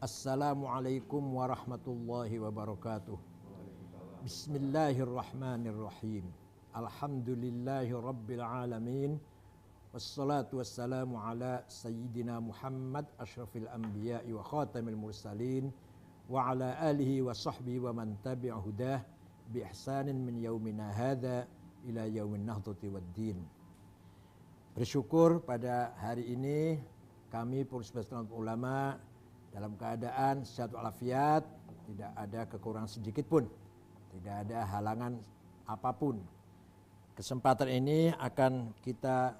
Assalamualaikum warahmatullahi wabarakatuh. Bismillahirrahmanirrahim. Alhamdulillahi rabbil alamin. Wassalatu wassalamu ala sayyidina Muhammad asyrafil anbiya'i wa khatamil mursalin wa ala alihi wa sahbihi wa man tabi'a hudah bi ihsanin min yaumina hadza ila yaumin nahdati waddin. Bersyukur pada hari ini kami Pengurus Besar Ulama dalam keadaan sehat walafiat, tidak ada kekurangan sedikit pun, tidak ada halangan apapun. Kesempatan ini akan kita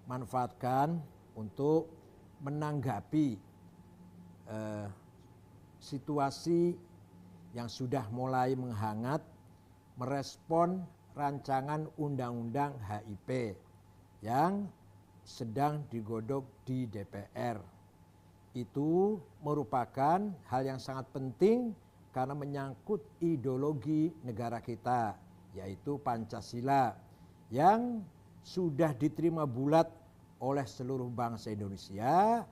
manfaatkan untuk menanggapi situasi yang sudah mulai menghangat, merespon rancangan undang-undang HIP yang sedang digodok di DPR. Itu merupakan hal yang sangat penting karena menyangkut ideologi negara kita, yaitu Pancasila, yang sudah diterima bulat oleh seluruh bangsa Indonesia,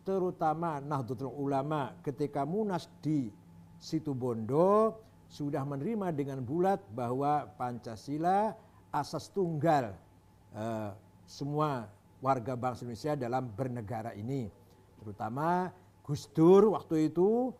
terutama Nahdlatul Ulama ketika Munas di Situbondo sudah menerima dengan bulat bahwa Pancasila asas tunggal semua warga bangsa Indonesia dalam bernegara ini. Terutama Gus Dur waktu itu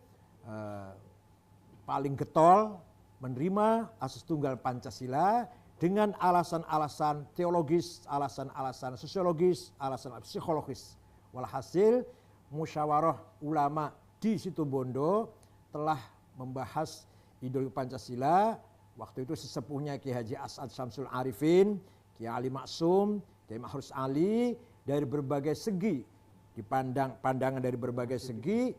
paling getol menerima asas tunggal Pancasila dengan alasan-alasan teologis, alasan-alasan sosiologis, alasan psikologis. Walhasil musyawarah ulama di Situbondo telah membahas ideologi Pancasila. Waktu itu sesepuhnya Kiai Haji As'ad Syamsul Arifin, Kiai Ali Maksum, Kiai Mahrus Ali, dari berbagai segi, pandangan dari berbagai segi,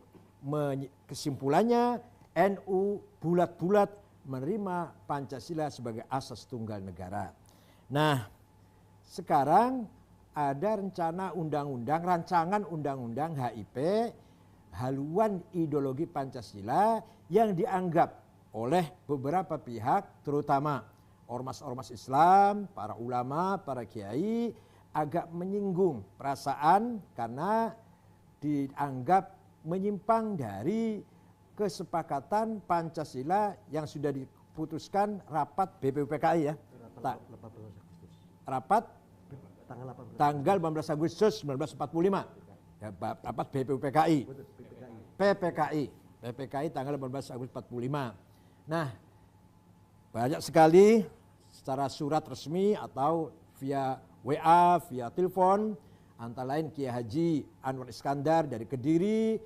kesimpulannya NU bulat-bulat menerima Pancasila sebagai asas tunggal negara. Nah, sekarang ada rancangan undang-undang HIP, haluan ideologi Pancasila, yang dianggap oleh beberapa pihak, terutama ormas-ormas Islam, para ulama, para kiai, agak menyinggung perasaan karena dianggap menyimpang dari kesepakatan Pancasila yang sudah diputuskan rapat BPUPKI ya. Rapat tanggal 18 Agustus 1945. Ya, rapat BPUPKI. PPKI tanggal 18 Agustus 45. Nah, banyak sekali secara surat resmi atau via WA, via telepon, antara lain Kiai Haji Anwar Iskandar dari Kediri,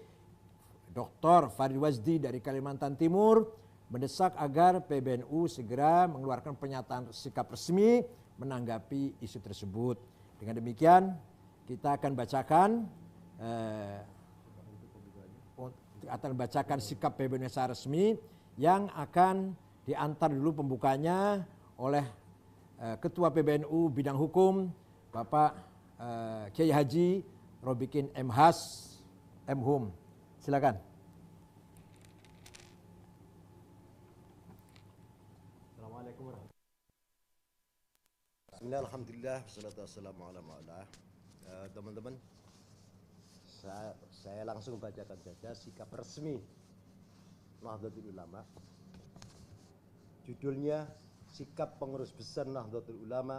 Dr. Farid Wazdi dari Kalimantan Timur, mendesak agar PBNU segera mengeluarkan pernyataan sikap resmi menanggapi isu tersebut. Dengan demikian kita akan bacakan sikap PBNU secara resmi yang akan diantar dulu pembukanya oleh Ketua PBNU Bidang Hukum, Bapak Kiai Haji Robikin M. Has, M.Hum. Silakan. Assalamualaikum warahmatullahi wabarakatuh. Bismillah, alhamdulillah, wassalatu wassalamu ala ma'ala. Teman-teman, saya langsung bacakan saja sikap resmi Nahdlatul Ulama. Judulnya, Sikap Pengurus Besar Nahdlatul Ulama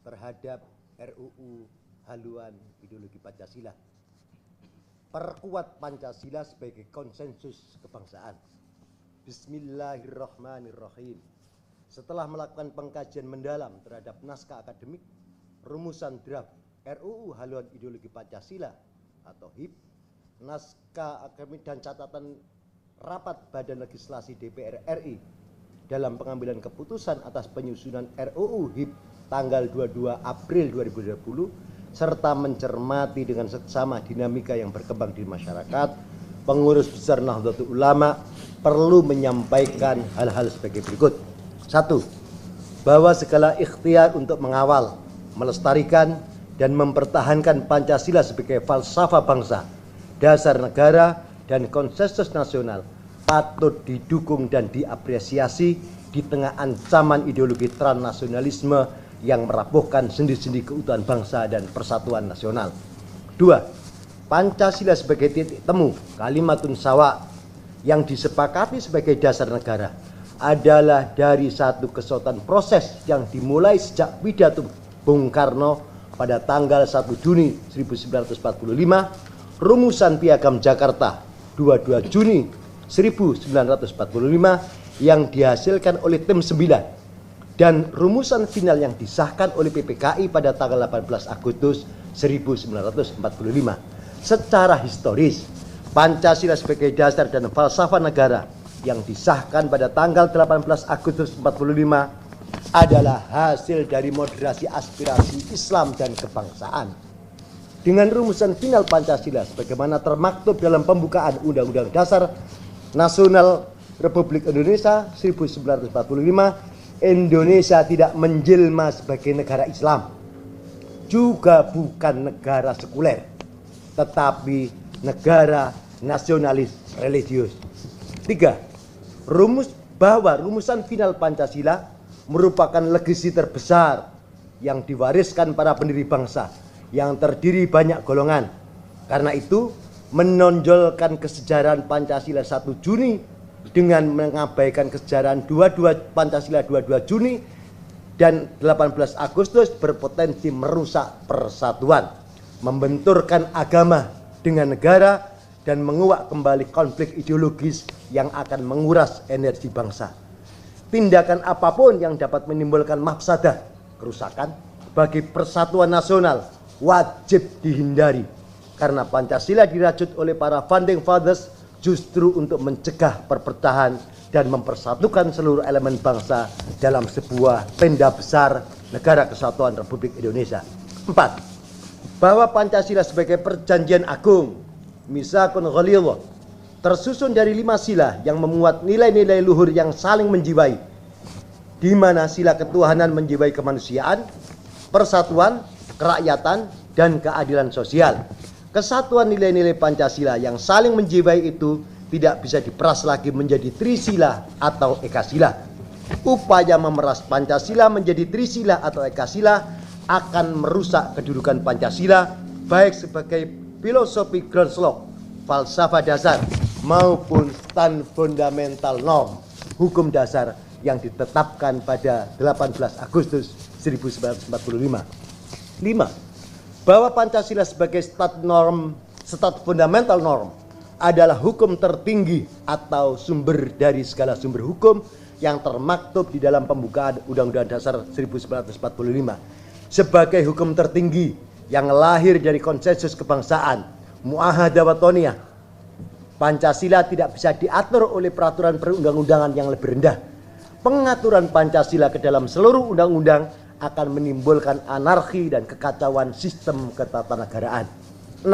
terhadap RUU Haluan Ideologi Pancasila. Perkuat Pancasila sebagai konsensus kebangsaan. Bismillahirrahmanirrahim. Setelah melakukan pengkajian mendalam terhadap naskah akademik, rumusan draft RUU Haluan Ideologi Pancasila atau HIP, naskah akademik dan catatan rapat Badan Legislasi DPR RI dalam pengambilan keputusan atas penyusunan RUU HIP tanggal 22 April 2020, serta mencermati dengan seksama dinamika yang berkembang di masyarakat, Pengurus Besar Nahdlatul Ulama perlu menyampaikan hal-hal sebagai berikut. 1. Bahwa segala ikhtiar untuk mengawal, melestarikan, dan mempertahankan Pancasila sebagai falsafah bangsa, dasar negara, dan konsensus nasional patut didukung dan diapresiasi di tengah ancaman ideologi transnasionalisme yang merapuhkan sendi-sendi keutuhan bangsa dan persatuan nasional. 2. Pancasila sebagai titik temu, kalimatun sawa, yang disepakati sebagai dasar negara adalah dari satu kesulitan proses yang dimulai sejak pidato Bung Karno pada tanggal 1 Juni 1945, rumusan Piagam Jakarta 22 Juni 1945 yang dihasilkan oleh tim 9 dan rumusan final yang disahkan oleh PPKI pada tanggal 18 Agustus 1945. Secara historis, Pancasila sebagai dasar dan falsafah negara yang disahkan pada tanggal 18 Agustus 1945 adalah hasil dari moderasi aspirasi Islam dan kebangsaan. Dengan rumusan final Pancasila sebagaimana termaktub dalam pembukaan Undang-Undang Dasar Nasional Republik Indonesia 1945, Indonesia tidak menjelma sebagai negara Islam, juga bukan negara sekuler, tetapi negara nasionalis religius. 3. Rumusan final Pancasila merupakan legasi terbesar yang diwariskan para pendiri bangsa yang terdiri banyak golongan. Karena itu, menonjolkan kesejarahan Pancasila 1 Juni dengan mengabaikan kesejarahan Pancasila 22 Juni dan 18 Agustus berpotensi merusak persatuan, membenturkan agama dengan negara, dan menguak kembali konflik ideologis yang akan menguras energi bangsa. Tindakan apapun yang dapat menimbulkan mafsadah, kerusakan bagi persatuan nasional wajib dihindari, karena Pancasila dirajut oleh para founding fathers justru untuk mencegah perpecahan dan mempersatukan seluruh elemen bangsa dalam sebuah tenda besar Negara Kesatuan Republik Indonesia. 4. Bahwa Pancasila sebagai perjanjian agung, Mitsaqun Ghalidh, tersusun dari 5 sila yang memuat nilai-nilai luhur yang saling menjiwai, di mana sila ketuhanan menjiwai kemanusiaan, persatuan, kerakyatan, dan keadilan sosial. Kesatuan nilai-nilai Pancasila yang saling menjiwai itu tidak bisa diperas lagi menjadi trisila atau ekasila. Upaya memeras Pancasila menjadi trisila atau ekasila akan merusak kedudukan Pancasila baik sebagai filosofi groundslog, falsafah dasar, maupun stand fundamental norm, hukum dasar yang ditetapkan pada 18 Agustus 1945. 5. Bahwa Pancasila sebagai stat fundamental norm adalah hukum tertinggi atau sumber dari segala sumber hukum yang termaktub di dalam pembukaan Undang-Undang Dasar 1945. Sebagai hukum tertinggi yang lahir dari konsensus kebangsaan, muahadah watoniyah, Pancasila tidak bisa diatur oleh peraturan perundang-undangan yang lebih rendah. Pengaturan Pancasila ke dalam seluruh undang-undang akan menimbulkan anarki dan kekacauan sistem ketatanegaraan. 6.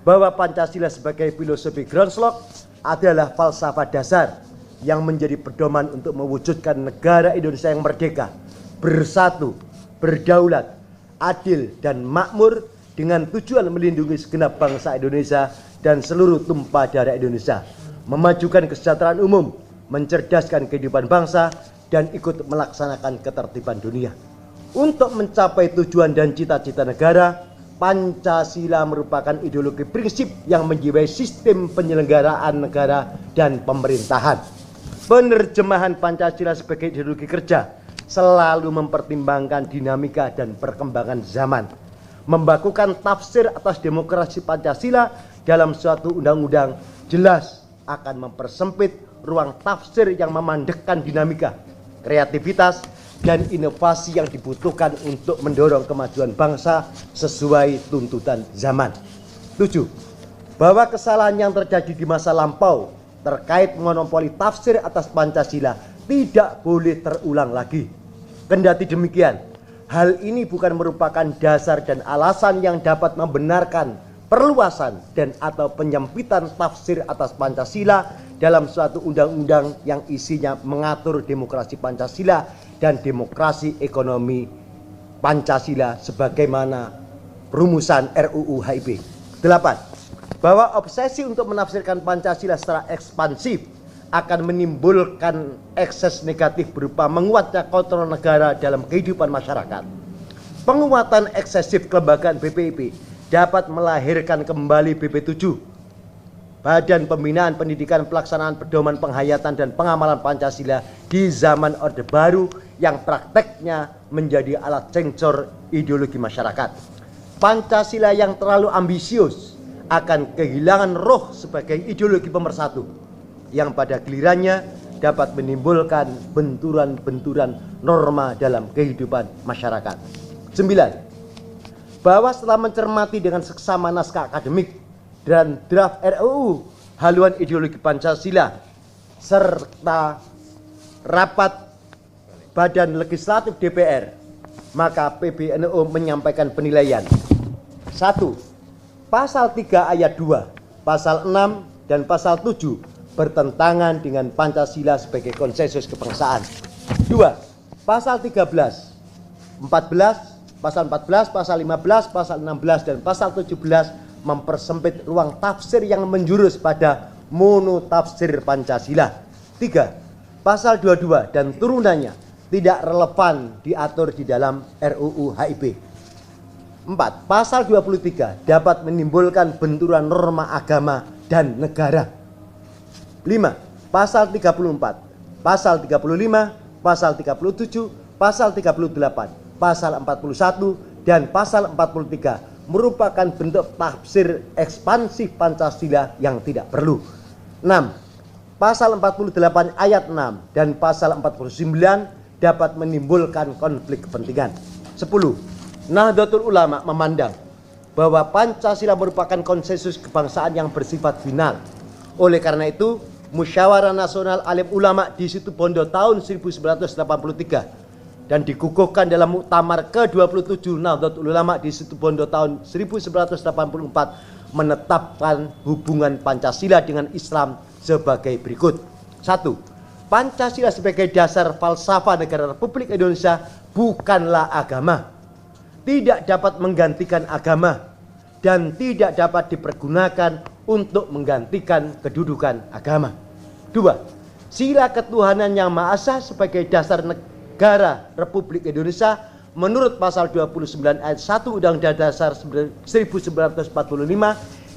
Bahwa Pancasila sebagai filosofi groundslog adalah falsafah dasar yang menjadi pedoman untuk mewujudkan negara Indonesia yang merdeka, bersatu, berdaulat, adil, dan makmur dengan tujuan melindungi segenap bangsa Indonesia dan seluruh tumpah darah Indonesia, memajukan kesejahteraan umum, mencerdaskan kehidupan bangsa, dan ikut melaksanakan ketertiban dunia. Untuk mencapai tujuan dan cita-cita negara, Pancasila merupakan ideologi prinsip yang menjiwai sistem penyelenggaraan negara dan pemerintahan. Penerjemahan Pancasila sebagai ideologi kerja selalu mempertimbangkan dinamika dan perkembangan zaman, membakukan tafsir atas demokrasi Pancasila dalam suatu undang-undang jelas akan mempersempit ruang tafsir yang memandekkan dinamika, kreativitas, dan inovasi yang dibutuhkan untuk mendorong kemajuan bangsa sesuai tuntutan zaman. 7. Bahwa kesalahan yang terjadi di masa lampau terkait monopoli tafsir atas Pancasila tidak boleh terulang lagi. Kendati demikian, hal ini bukan merupakan dasar dan alasan yang dapat membenarkan perluasan dan atau penyempitan tafsir atas Pancasila dalam suatu undang-undang yang isinya mengatur demokrasi Pancasila dan demokrasi ekonomi Pancasila sebagaimana rumusan RUU HIP. 8. Bahwa obsesi untuk menafsirkan Pancasila secara ekspansif akan menimbulkan ekses negatif berupa menguatnya kontrol negara dalam kehidupan masyarakat. Penguatan eksesif kelembagaan BPIP dapat melahirkan kembali BP7, Badan Pembinaan Pendidikan Pelaksanaan Pedoman Penghayatan dan Pengamalan Pancasila di zaman Orde Baru yang prakteknya menjadi alat cengcor ideologi masyarakat. Pancasila yang terlalu ambisius akan kehilangan roh sebagai ideologi pemersatu yang pada gilirannya dapat menimbulkan benturan-benturan norma dalam kehidupan masyarakat. 9. Bahwa setelah mencermati dengan seksama naskah akademik dan draft RUU haluan ideologi Pancasila serta rapat Badan Legislatif DPR, maka PBNU menyampaikan penilaian. 1. Pasal 3 ayat 2, pasal 6 dan pasal 7 bertentangan dengan Pancasila sebagai konsensus kebangsaan. 2. Pasal 13, 14, pasal 14, pasal 15, pasal 16 dan pasal 17 mempersempit ruang tafsir yang menjurus pada monotafsir Pancasila. 3. Pasal 22 dan turunannya tidak relevan diatur di dalam RUU HIP. 4. Pasal 23 dapat menimbulkan benturan norma agama dan negara. 5. Pasal 34, pasal 35, pasal 37, pasal 38, pasal 41 dan pasal 43 merupakan bentuk tafsir ekspansif Pancasila yang tidak perlu. 6. Pasal 48 ayat 6 dan pasal 49 dapat menimbulkan konflik kepentingan. 10. Nahdlatul Ulama memandang bahwa Pancasila merupakan konsensus kebangsaan yang bersifat final. Oleh karena itu, Musyawarah Nasional Alim Ulama di Situbondo tahun 1983 dan dikukuhkan dalam Muktamar ke-27 Nahdlatul Ulama di Situbondo tahun 1984 menetapkan hubungan Pancasila dengan Islam sebagai berikut. 1. Pancasila sebagai dasar falsafah negara Republik Indonesia bukanlah agama, tidak dapat menggantikan agama, dan tidak dapat dipergunakan untuk menggantikan kedudukan agama. 2. Sila ketuhanan yang Maha Esa sebagai dasar negara Republik Indonesia menurut pasal 29 ayat 1 Undang-Undang Dasar 1945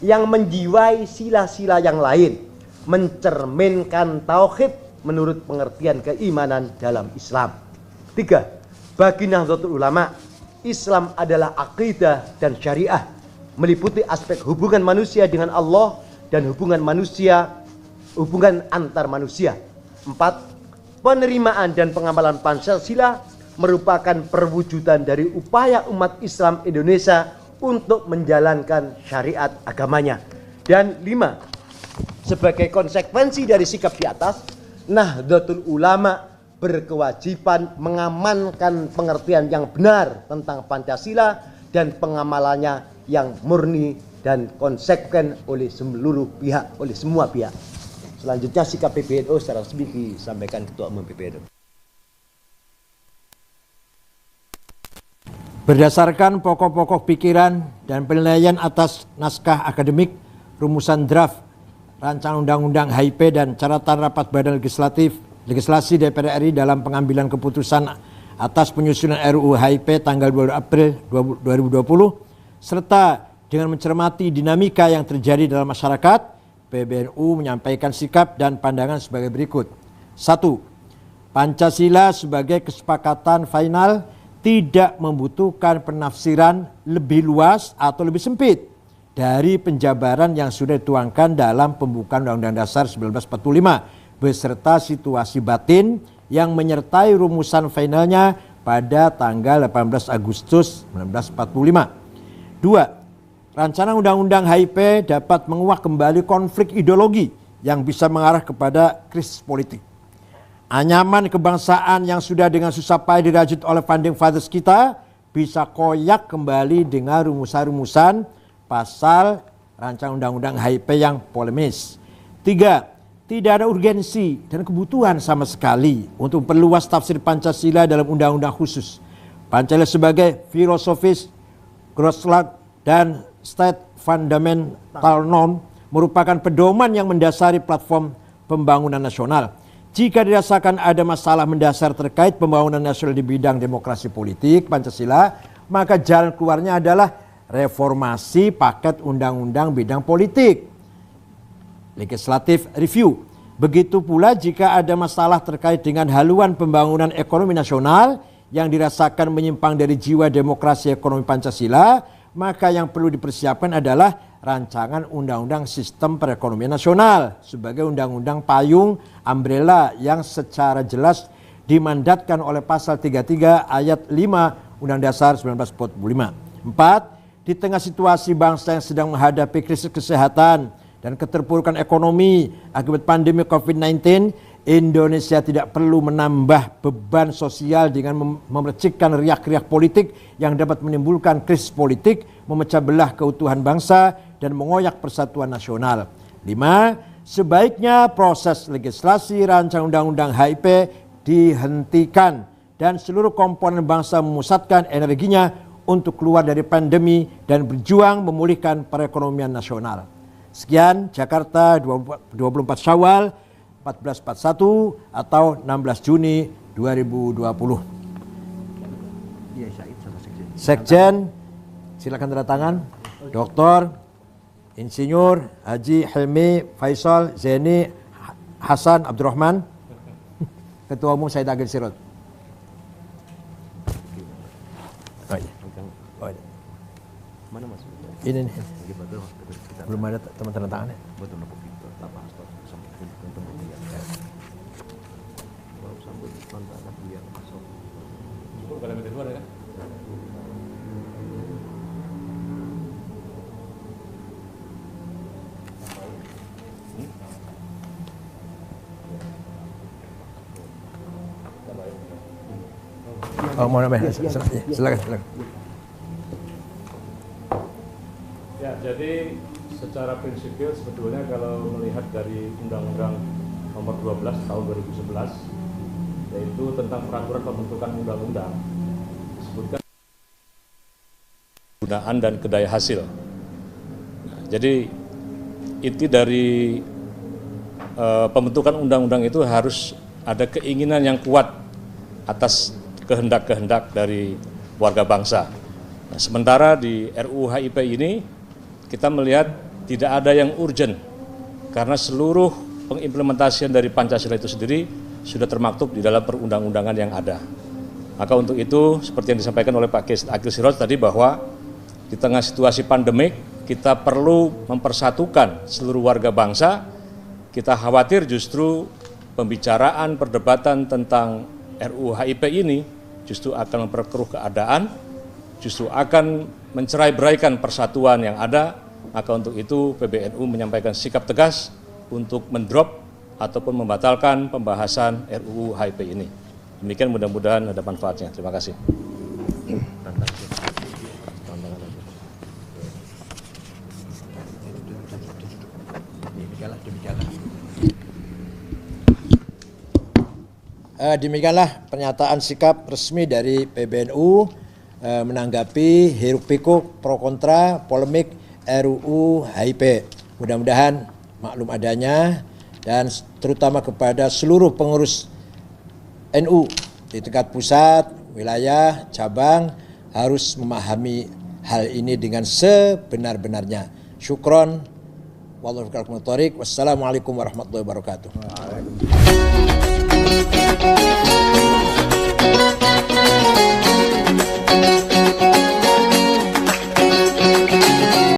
yang menjiwai sila-sila yang lain, mencerminkan tauhid menurut pengertian keimanan dalam Islam. 3. Bagi Nahdlatul Ulama, Islam adalah akidah dan syariah, meliputi aspek hubungan manusia dengan Allah dan hubungan antar manusia. 4. Penerimaan dan pengamalan Pancasila merupakan perwujudan dari upaya umat Islam Indonesia untuk menjalankan syariat agamanya. Dan 5. Sebagai konsekuensi dari sikap di atas, Nahdlatul Ulama berkewajiban mengamankan pengertian yang benar tentang Pancasila dan pengamalannya yang murni dan konsekuen oleh seluruh pihak, oleh semua pihak. Selanjutnya sikap PBNU secara resmi disampaikan Ketua Umum PBNU. Berdasarkan pokok-pokok pikiran dan penilaian atas naskah akademik, rumusan draft, rancangan undang-undang HIP dan catatan rapat Badan Legislasi DPR RI dalam pengambilan keputusan atas penyusunan RUU HIP tanggal 2 April 2020, serta dengan mencermati dinamika yang terjadi dalam masyarakat, PBNU menyampaikan sikap dan pandangan sebagai berikut. 1. Pancasila sebagai kesepakatan final tidak membutuhkan penafsiran lebih luas atau lebih sempit dari penjabaran yang sudah dituangkan dalam pembukaan Undang-Undang Dasar 1945 beserta situasi batin yang menyertai rumusan finalnya pada tanggal 18 Agustus 1945. 2. Rancangan Undang-Undang HIP dapat menguak kembali konflik ideologi yang bisa mengarah kepada krisis politik. Anyaman kebangsaan yang sudah dengan susah payah dirajut oleh founding fathers kita bisa koyak kembali dengan rumusan-rumusan pasal rancangan Undang-Undang HIP yang polemis. 3. Tidak ada urgensi dan kebutuhan sama sekali untuk memperluas tafsir Pancasila dalam undang-undang khusus. Pancasila sebagai filosofis, Grossland dan State Fundamental Norm merupakan pedoman yang mendasari platform pembangunan nasional. Jika dirasakan ada masalah mendasar terkait pembangunan nasional di bidang demokrasi politik Pancasila, maka jalan keluarnya adalah reformasi paket undang-undang bidang politik, legislative review. Begitu pula jika ada masalah terkait dengan haluan pembangunan ekonomi nasional yang dirasakan menyimpang dari jiwa demokrasi ekonomi Pancasila, maka yang perlu dipersiapkan adalah rancangan undang-undang sistem perekonomian nasional sebagai undang-undang payung umbrella yang secara jelas dimandatkan oleh pasal 33 ayat 5 Undang Dasar 1945. 4. Di tengah situasi bangsa yang sedang menghadapi krisis kesehatan dan keterpurukan ekonomi akibat pandemi COVID-19, Indonesia tidak perlu menambah beban sosial dengan memercikkan riak-riak politik yang dapat menimbulkan krisis politik, memecah belah keutuhan bangsa, dan mengoyak persatuan nasional. 5. Sebaiknya proses legislasi rancangan undang-undang HIP dihentikan dan seluruh komponen bangsa memusatkan energinya untuk keluar dari pandemi dan berjuang memulihkan perekonomian nasional. Sekian, Jakarta 24 Syawal 1441 atau 16 Juni 2020. Sekjen, silakan tanda tangan. Dr. Insinyur Haji Helmi Faisal Zaini Hasan Abdurrahman. Ketua Umum Said Agil Sirot. Oh iya. Oh iya. Mana Mas? Ini nih. Belum ada teman tanda tangannya. Oh, mau nambah? Silakan. Ya, jadi secara prinsipil sebetulnya kalau melihat dari Undang-Undang Nomor 12 Tahun 2011, yaitu tentang peraturan pembentukan undang-undang, disebutkan penggunaan dan kedaya hasil. Nah, jadi inti dari pembentukan undang-undang itu harus ada keinginan yang kuat atas kehendak-kehendak dari warga bangsa. Nah, sementara di RUU HIP ini kita melihat tidak ada yang urgent karena seluruh pengimplementasian dari Pancasila itu sendiri sudah termaktub di dalam perundang-undangan yang ada. Maka untuk itu seperti yang disampaikan oleh Pak Agil Sirot tadi bahwa di tengah situasi pandemik kita perlu mempersatukan seluruh warga bangsa. Kita khawatir justru pembicaraan perdebatan tentang RUU HIP ini justru akan memperkeruh keadaan, justru akan mencerai-beraikan persatuan yang ada. Maka untuk itu PBNU menyampaikan sikap tegas untuk mendrop ataupun membatalkan pembahasan RUU HIP ini. Demikian, mudah-mudahan ada manfaatnya. Terima kasih. Demikianlah pernyataan sikap resmi dari PBNU menanggapi hiruk-pikuk pro kontra polemik RUU HIP. Mudah-mudahan maklum adanya dan terutama kepada seluruh pengurus NU di tingkat pusat, wilayah, cabang harus memahami hal ini dengan sebenar-benarnya. Syukron. Wassalamualaikum warahmatullahi wabarakatuh.